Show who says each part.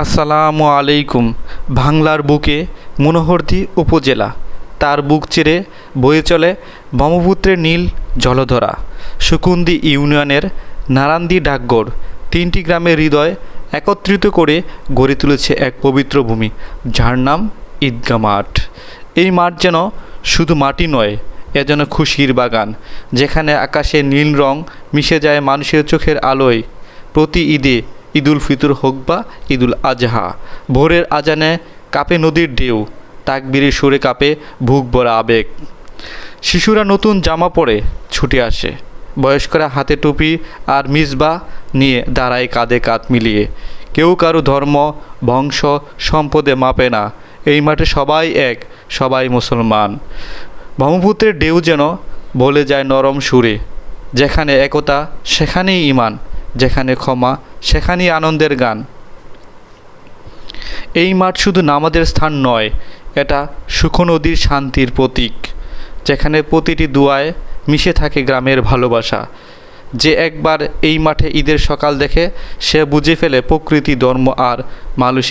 Speaker 1: আসসালামু আলাইকুম। বাংলার বুকে মনোহরদী উপজেলা, তার বুক চিরে বয়ে চলে ব্রহ্মপুত্রের নীল জলধারা। সুকুন্দি ইউনিয়নের নারান্দি ডাকঘর তিনটি গ্রামের হৃদয় একত্রিত করে গড়ে তুলেছে এক পবিত্র ভূমি, যার নাম ঈদগাহ মাঠ। এই মাঠ যেন শুধু মাটি নয়, এ যেন খুশির বাগান, যেখানে আকাশে নীল রং মিশে যায় মানুষের চোখের আলোয়। প্রতি ঈদে, ঈদুল ফিতর হোক বা ঈদুল আজহা, ভোরের আজানে কাঁপে নদীর ঢেউ, তাকবীরের সুরে কাঁপে বুক ভরা আবেগ। শিশুরা নতুন জামা পরে ছুটে আসে, বয়স্করা হাতে টুপি আর মিসবাহ নিয়ে দাঁড়ায় কাঁধে কাঁধ মিলিয়ে। কেউ কারো ধর্ম, বংশ, সম্পদে মাপে না। এই মাঠে সবাই এক, সবাই মুসলমান। ব্রহ্মপুত্রের ঢেউ যেন বলে যায় নরম সুরে, যেখানে একতা সেখানেই ঈমান, যেখানে ক্ষমা সেখানেই আনন্দের গান। এই মাঠ শুধু নামাজের স্থান নয়, এটা সুখ নদীর শান্তির প্রতীক, যেখানে প্রতিটি দুয়ায় মিশে থাকে গ্রামের ভালোবাসা। যে একবার এই মাঠে ঈদের সকাল দেখে, সে বুঝে ফেলে প্রকৃতি, ধর্ম আর মানুষ